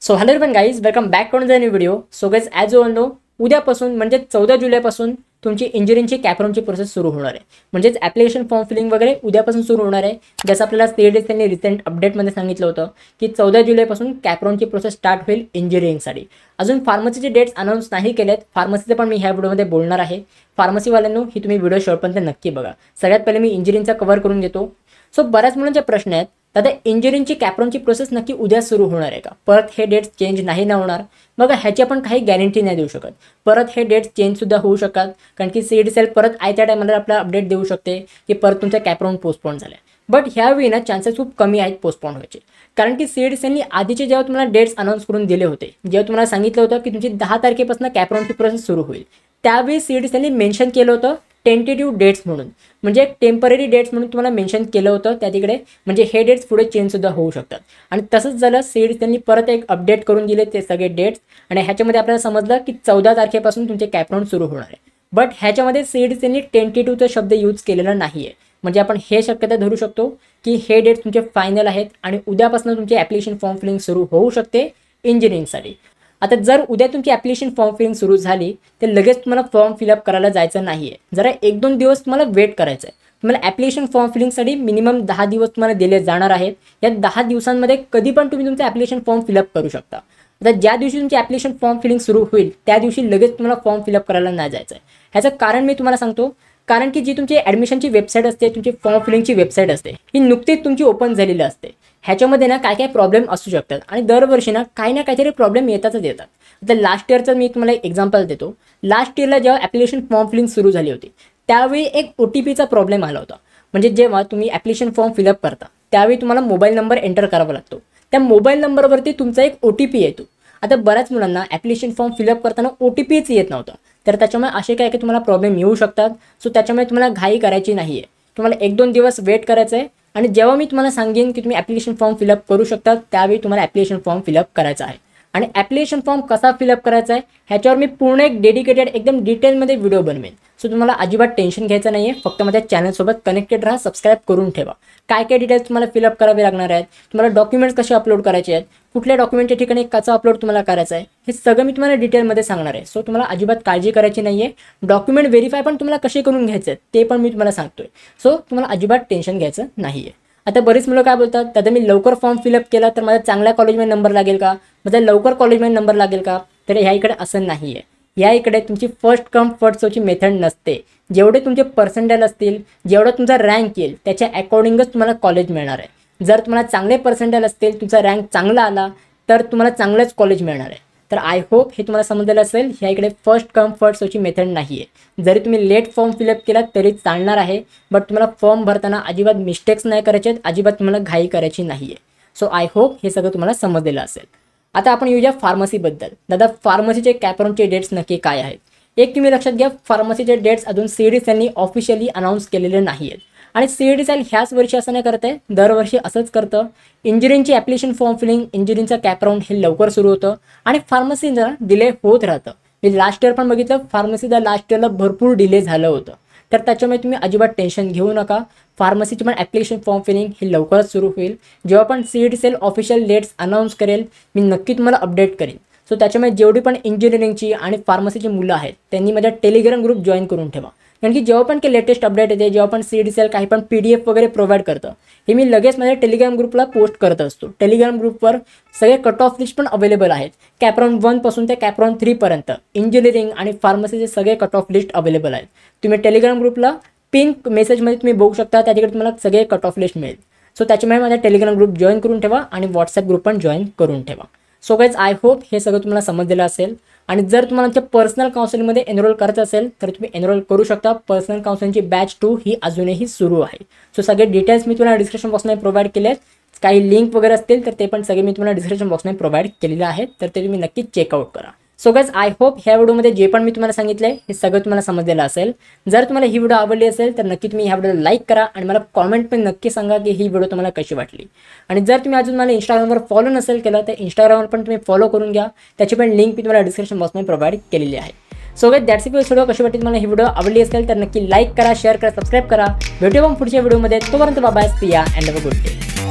So hello everyone guys, welcome back to the new video. So guys as you all know, उद्यापासून म्हणजे 14 जुलैपासून तुमची इंजिनिअरिंगची कॅपराऊंडची process सुरू होणार आहे. म्हणजेच ॲप्लिकेशन फॉर्म फिलिंग वगैरे उद्यापासून सुरू होणार आहे. जसं आपल्याला सीईडी त्यांनी रिसेंट अपडेटमध्ये सांगितलं होतं की 14 जुलैपासून कॅपराऊंडची प्रोसेस स्टार्ट होईल इंजिनिअरिंगसाठी. अजून फार्मसीचे डेट्स अनाऊन्स नाही केलेत. फार्मसीचे पण मी ह्या व्हिडिओमध्ये बोलणार आहे. फार्मसीवाल्यांनो ही तुम्ही व्हिडिओ शेवटपर्यंत नक्की बघा. सगळ्यात पहिले मी इंजिनिअरिंगचा कव्हर करून घेतो. सो बऱ्याच मुलांचे प्रश्न आहेत, दादा इंजिनिअरिंगची कॅपराऊंडची प्रोसेस नक्की उद्या सुरू होणार आहे का? परत हे डेट्स चेंज नाही ना होणार? बघा ह्याची आपण काही गॅरंटी नाही देऊ शकत. परत हे डेट्स चेंजसुद्धा होऊ शकतात, कारण की सीईडी सेल परत आयत्या टायमाला आपल्याला अपडेट देऊ शकते की परत तुमचा कॅपराऊंड पोस्टपोन झाला आहे. बट ह्यावेळी ना चान्सेस खूप कमी आहेत पोस्टपोन व्हायचे, कारण की सीईडी सेलनी आधीचे जेव्हा तुम्हाला डेट्स अनाऊन्स करून दिले होते, जेव्हा तुम्हाला सांगितलं होतं की तुमची 10 तारखेपासून कॅपराऊंडची प्रोसेस सुरू होईल, त्यावेळी सीईडी सेलनी मेन्शन केलं होतं टेंटेटिव्ह डेट्स म्हणून, म्हणजे एक टेम्पररी डेट्स म्हणून तुम्हाला मेन्शन केलं होतं त्या तिकडे. म्हणजे हे डेट्स पुढे चेंजसुद्धा होऊ शकतात. आणि तसंच झालं, सीईडी त्यांनी परत एक अपडेट करून दिले ते सगळे डेट्स. आणि ह्याच्यामध्ये आपल्याला समजलं की 14 तारखेपासून तुमचे कॅपराऊंड सुरू होणार आहे. बट ह्याच्यामध्ये सीईडी त्यांनी टेंटेटिव्हचा शब्द यूज केलेला नाही आहे. म्हणजे आपण हे शक्यता धरू शकतो की हे डेट्स तुमचे फायनल आहेत आणि उद्यापासून तुमचे ॲप्लिकेशन फॉर्म फिलिंग सुरू होऊ शकते इंजिनिअरिंगसाठी. आता जर उद्या तुमची ॲप्लिकेशन फॉर्म फिलिंग सुरू झाली तर लगेच तुम्हाला फॉर्म फिलअप करायला जायचं नाही आहे. जरा 1-2 दिवस तुम्हाला वेट करायचं आहे. तुम्हाला ॲप्लिकेशन फॉर्म फिलिंगसाठी मिनिमम 10 दिवस तुम्हाला दिले जाणार आहेत. या 10 दिवसांमध्ये कधी पण तुम्ही तुमचं ॲप्लिकेशन फॉर्म फिलअप करू शकता. आता ज्या दिवशी तुमची ॲप्लिकेशन फॉर्म फिलिंग सुरू होईल त्या दिवशी लगेच तुम्हाला फॉर्म फिलअप करायला नाही जायचं आहे. ह्याचं कारण मी तुम्हाला सांगतो, कारण की जी तुमची ॲडमिशनची वेबसाईट असते, तुमची फॉर्म फिलिंगची वेबसाईट असते, ही नुकतीच तुमची ओपन झालेली असते. ह्याच्यामध्ये ना काय प्रॉब्लेम असू शकतात आणि दरवर्षी ना काहीतरी प्रॉब्लेम येतातच येतात. आता लास्ट इयरचं मी तुम्हाला एक एक्झाम्पल देतो. लास्ट इयरला जेव्हा ॲप्लिकेशन फॉर्म फिलिंग सुरू झाली होती त्यावेळी एक OTPचा प्रॉब्लेम आला होता. म्हणजे जेव्हा तुम्ही ॲप्लिकेशन फॉर्म फिलअप करता त्यावेळी तुम्हाला मोबाईल नंबर एंटर करावा लागतो. त्या मोबाईल नंबरवरती तुमचा एक OTP येतो. आता बऱ्याच मुलांना ॲप्लिकेशन फॉर्म फिलअप करताना OTPच येत नव्हता. तर त्याच्यामुळे असे काय की तुम्हाला प्रॉब्लेम येऊ शकतात. सो त्याच्यामुळे तुम्हाला घाई करायची नाही आहे. तुम्हाला 1-2 दिवस वेट करायचं आहे. आणि जेव्हा मी तुम्हाला सांगेन की तुम्ही ॲप्लिकेशन फॉर्म फिलअप करू शकता त्यावेळी तुम्हाला ॲप्लिकेशन फॉर्म फिलअप करायचा आहे. आणि ॲप्लिकेशन फॉर्म कसा फिलअप करायचा आहे ह्याच्यावर मी पूर्ण एक डेडिकेटेड एकदम डिटेलमध्ये व्हिडिओ बनवेन. सो तुम्हाला अजिबात टेन्शन घ्यायचं नाही आहे. फक्त माझ्या चॅनलसोबत कनेक्टेड राहा, सबस्क्राईब करून ठेवा. काय डिटेल्स तुम्हाला फिलअप करावे लागणार आहेत, तुम्हाला डॉक्युमेंट्स कसे अपलोड करायचे आहेत, कुठल्या डॉक्युमेंटच्या ठिकाणी कसं अपलोड तुम्हाला करायचं आहे, हे सगळं मी तुम्हाला डिटेलमध्ये सांगणार आहे. सो तुम्हाला अजिबात काळजी करायची नाही आहे. डॉक्युमेंट व्हेरीफाय पण तुम्हाला कसे करून घ्यायचे आहेत ते पण मी तुम्हाला सांगतोय. सो तुम्हाला अजिबात टेन्शन घ्यायचं नाही आहे. आता बरीच मुलं काय बोलतात, दादा मी लवकर फॉर्म फिलअप केला तर माझा चांगल्या कॉलेजमध्ये नंबर लागेल का, माझा लवकर कॉलेजमध्ये नंबर लागेल का? तर ह्या इकडे असं नाही आहे. या इकडे तुमची फर्स्ट कम फर्स्ट सर्वची मेथड नसते. जेवढे तुमचे पर्सेंटेज असतील, जेवढा तुमचा रँक येईल त्याच्या अकॉर्डिंगच तुम्हाला कॉलेज मिळणार आहे. जर तुम्हाला चांगले पर्सेंटेज असतील, तुमचा रँक चांगला आला तर तुम्हाला चांगलंच कॉलेज मिळणार आहे. तर आय होप हे तुम्हाला समजलेलं असेल. ह्या इकडे फर्स्ट कम फर्स्ट सर्वची मेथड नाही आहे. जरी तुम्ही लेट फॉर्म फिलअप केला तरी चालणार आहे. बट तुम्हाला फॉर्म भरताना अजिबात मिस्टेक्स नाही करायचे आहेत, अजिबात तुम्हाला घाई करायची नाही आहे. सो आय होप हे सगळं तुम्हाला समजलेलं असेल. आता आपण येऊया फार्मसीबद्दल. दादा फार्मसीचे कॅपराऊंडचे डेट्स नक्की काय आहेत? एक तुम्ही लक्षात घ्या, फार्मसीचे डेट्स अजून सीईडी सेलनी ऑफिशियली अनाऊन्स केलेले नाही आहेत. आणि सीईडी सेल ह्याच वर्षी असं नाही करत आहे, दरवर्षी असंच करतं. इंजिनिअरिंगची ॲप्लिकेशन फॉर्म फिलिंग, इंजिनिअरिंगचं कॅपराऊंड हे लवकर सुरू होतं आणि फार्मसीला डिले होत राहतं. मी लास्ट इयर पण बघितलं, फार्मसीला लास्ट इयरला भरपूर डिले झालं होतं. तर त्याच्यामुळे तुम्ही अजिबात टेन्शन घेऊ नका. फार्मसीची पण ॲप्लिकेशन फॉर्म फिलिंग हे लवकरच सुरू होईल. जेव्हा पण CET cell official dates announce करेल मी नक्की तुम्हाला अपडेट करेन. सो त्याच्यामुळे जेवढी पण इंजिनिअरिंगची आणि फार्मसीची मुलं आहेत त्यांनी माझ्या टेलिग्राम ग्रुप जॉईन करून ठेवा. कारण की जेव्हा पण काही लेटेस्ट अपडेट येते, जेव्हा पण सीईडी सेल काही पण PDF वगैरे प्रोव्हाइड करतं, हे मी लगेच माझ्या टेलिग्राम ग्रुपला पोस्ट करत असतो. टेलिग्राम ग्रुपवर सगळे कट ऑफ लिस्ट पण अवेलेबल आहेत. कॅपराऊंड 1 पासून ते कॅपराऊंड 3 पर्यंत इंजिनिअरिंग आणि फार्मसीचे सगळे कट ऑफ लिस्ट अवेलेबल आहेत. तुम्ही टेलिग्राम ग्रुपला पिन मेसेजमध्ये तुम्ही बघू शकता, त्या तिकडे तुम्हाला सगळे कट ऑफ लिस्ट मिळेल. सो त्याच्यामुळे माझा टेलिग्राम ग्रुप जॉईन करून ठेवा आणि व्हॉट्सअप ग्रुप पण जॉईन करून ठेवा. सो गाईज आय होप हे सगळं तुम्हाला समजलेलं असेल. आणि जर तुम्हाला आमच्या पर्सनल काउन्सिलिंगमध्ये एनरोल करायचं असेल तर तुम्ही एनरोल करू शकता. पर्सनल काउन्सिलिंगची बॅच 2 ही अजूनही सुरू आहे. सो सगळे डिटेल्स मी तुम्हाला डिस्क्रिप्शन बॉक्समध्ये प्रोव्हाइड केले आहेत. काही लिंक वगैरे असतील तर ते पण सगळे मी तुम्हाला डिस्क्रिप्शन बॉक्समध्ये प्रोव्हाइड केलेले आहेत, तर ते तुम्ही नक्की चेकआउट करा. सो गाईज आय होप ह्या व्हिडिओमध्ये जे पण मी तुम्हाला सांगितलं आहे हे सगळं तुम्हाला समजलेलं असेल. जर तुम्हाला ही व्हिडिओ आवडली असेल तर नक्की तुम्ही ह्या व्हिडिओला लाईक करा आणि मला कॉमेंट पण नक्की सांगा की ही व्हिडिओ तुम्हाला कशी वाटली. आणि जर तुम्ही अजून मला इंस्टाग्रामवर फॉलो नसेल केलं तर इंस्टाग्रामवर पण तुम्ही फॉलो करून घ्या. त्याची पण लिंक मी तुम्हाला डिस्क्रिप्शन बॉक्समध्ये प्रोव्हाइड केलेली आहे. So guys that's it. Video कशी वाटली तुम्हाला ही व्हिडिओ आवडली असेल तर नक्की लाईक करा, शेअर करा, सबस्क्राईब करा. भेटूया मग पुढच्या व्हिडिओमध्ये. तोपर्यंत बाय बाय, सी या and have a good day.